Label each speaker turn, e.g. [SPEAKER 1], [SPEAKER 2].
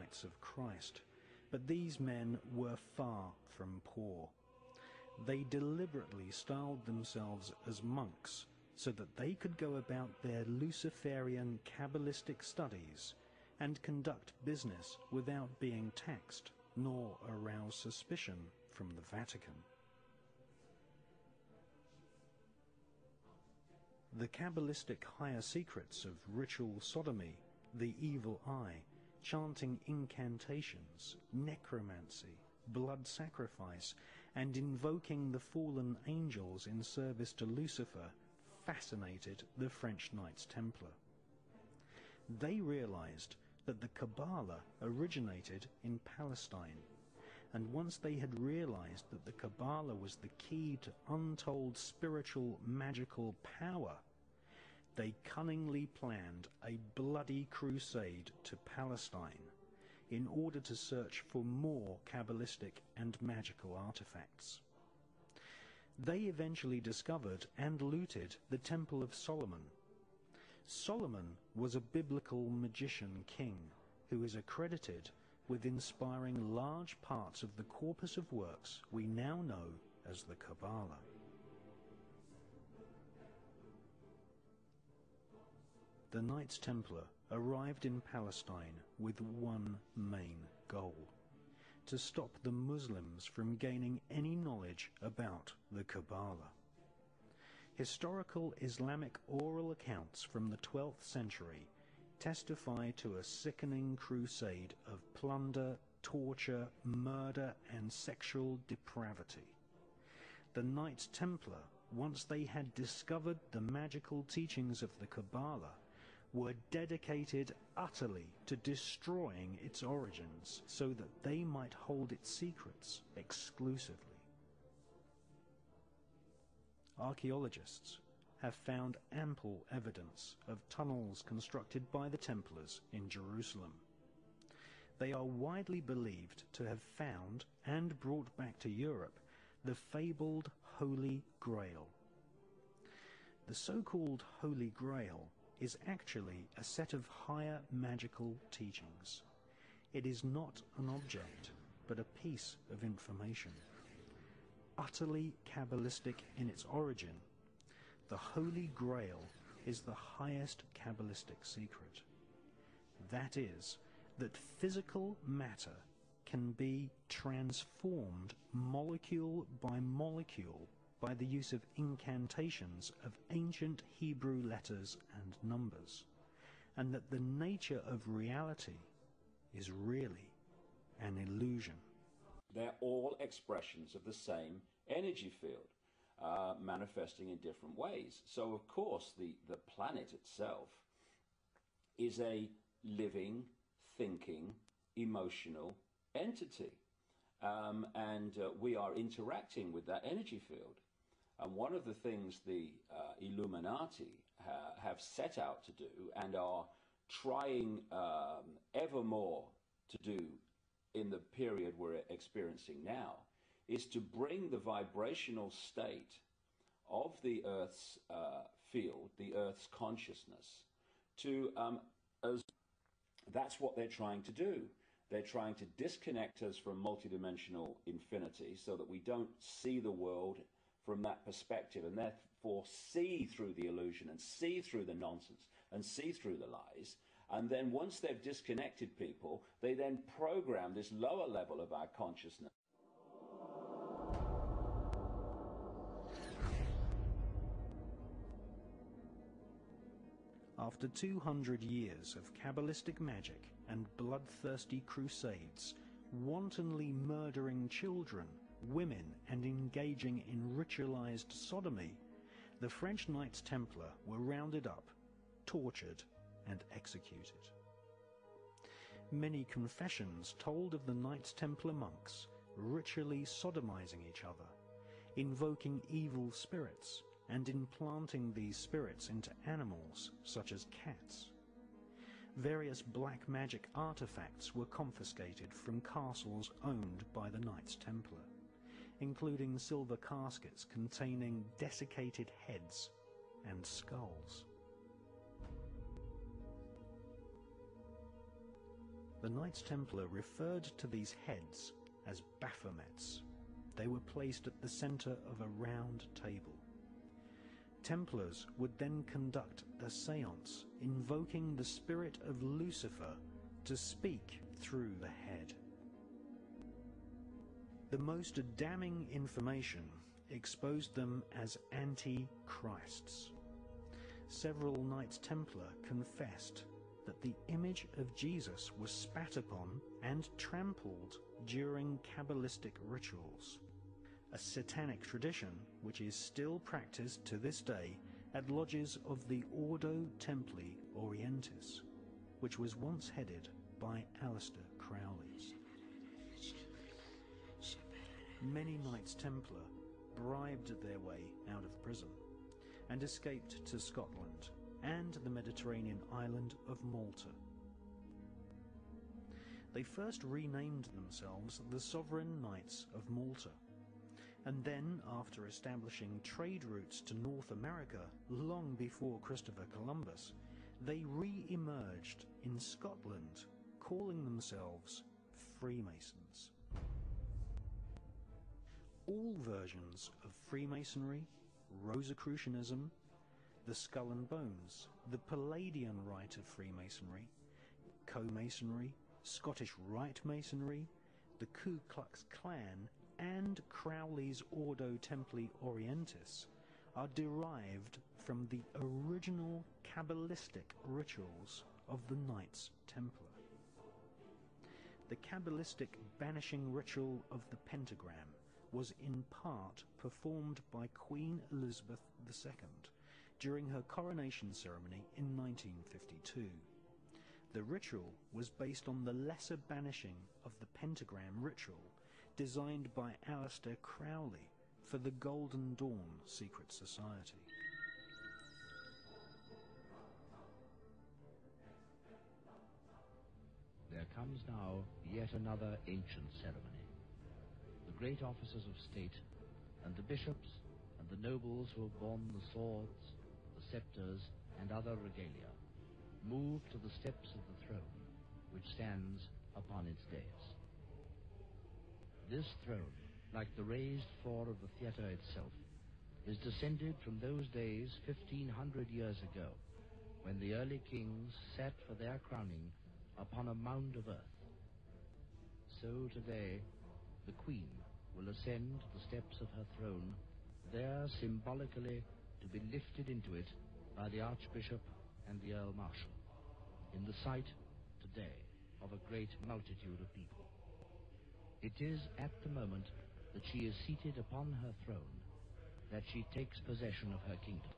[SPEAKER 1] acolytes of Christ, but these men were far from poor. They deliberately styled themselves as monks so that they could go about their Luciferian Kabbalistic studies and conduct business without being taxed nor arouse suspicion from the Vatican. The Kabbalistic higher secrets of ritual sodomy, the evil eye, chanting incantations, necromancy, blood sacrifice, and invoking the fallen angels in service to Lucifer fascinated the French Knights Templar. They realized that the Kabbalah originated in Palestine, and once they had realized that the Kabbalah was the key to untold spiritual magical power, they cunningly planned a bloody crusade to Palestine in order to search for more Kabbalistic and magical artifacts. They eventually discovered and looted the Temple of Solomon. Solomon was a biblical magician king who is accredited with inspiring large parts of the corpus of works we now know as the Kabbalah. The Knights Templar arrived in Palestine with one main goal: to stop the Muslims from gaining any knowledge about the Kabbalah. Historical Islamic oral accounts from the 12th century testify to a sickening crusade of plunder, torture, murder, and sexual depravity. The Knights Templar, once they had discovered the magical teachings of the Kabbalah, were dedicated utterly to destroying its origins so that they might hold its secrets exclusively. Archaeologists have found ample evidence of tunnels constructed by the Templars in Jerusalem. They are widely believed to have found and brought back to Europe the fabled Holy Grail. The so-called Holy Grail is actually a set of higher magical teachings. It is not an object, but a piece of information. Utterly Kabbalistic in its origin, the Holy Grail is the highest Kabbalistic secret. That is, that physical matter can be transformed molecule by molecule by the use of incantations of ancient Hebrew letters and numbers, and that the nature of reality is really an illusion.
[SPEAKER 2] They're all expressions of the same energy field, manifesting in different ways. So, of course, the planet itself is a living, thinking, emotional entity. And we are interacting with that energy field. And one of the things the Illuminati have set out to do and are trying ever more to do in the period we're experiencing now is to bring the vibrational state of the Earth's field, the Earth's consciousness, to as that's what they're trying to do. They're trying to disconnect us from multidimensional infinity so that we don't see the world from that perspective and therefore see through the illusion and see through the nonsense and see through the lies. And then once they've disconnected people, they then program this lower level of our consciousness.
[SPEAKER 1] After 200 years of Kabbalistic magic and bloodthirsty crusades, wantonly murdering children, women, and engaging in ritualized sodomy, the French Knights Templar were rounded up, tortured, and executed. Many confessions told of the Knights Templar monks ritually sodomizing each other, invoking evil spirits, and implanting these spirits into animals such as cats. Various black magic artifacts were confiscated from castles owned by the Knights Templar, including silver caskets containing desiccated heads and skulls. The Knights Templar referred to these heads as Baphomets. They were placed at the center of a round table. Templars would then conduct a séance, invoking the spirit of Lucifer to speak through the head. The most damning information exposed them as anti-Christs. Several Knights Templar confessed that the image of Jesus was spat upon and trampled during Kabbalistic rituals, a satanic tradition which is still practiced to this day at lodges of the Ordo Templi Orientis, which was once headed by Aleister Crowley. Many Knights Templar bribed their way out of prison and escaped to Scotland and the Mediterranean island of Malta. They first renamed themselves the Sovereign Knights of Malta, and then, after establishing trade routes to North America long before Christopher Columbus, they re-emerged in Scotland, calling themselves Freemasons. All versions of Freemasonry, Rosicrucianism, the Skull and Bones, the Palladian Rite of Freemasonry, Co-Masonry, Scottish Rite Masonry, the Ku Klux Klan, and Crowley's Ordo Templi Orientis are derived from the original Kabbalistic rituals of the Knights Templar. The Kabbalistic banishing ritual of the pentagram was in part performed by Queen Elizabeth II during her coronation ceremony in 1952. The ritual was based on the lesser banishing of the pentagram ritual designed by Aleister Crowley for the Golden Dawn secret society.
[SPEAKER 3] There comes now yet another ancient ceremony. The great officers of state, and the bishops, and the nobles who have borne the swords, the scepters, and other regalia, move to the steps of the throne, which stands upon its dais. This throne, like the raised floor of the theatre itself, is descended from those days 1,500 years ago, when the early kings sat for their crowning upon a mound of earth. So today, the Queen will ascend the steps of her throne, there symbolically to be lifted into it by the Archbishop and the Earl Marshal, in the sight today of a great multitude of people. It is at the moment that she is seated upon her throne that she takes possession of her kingdom.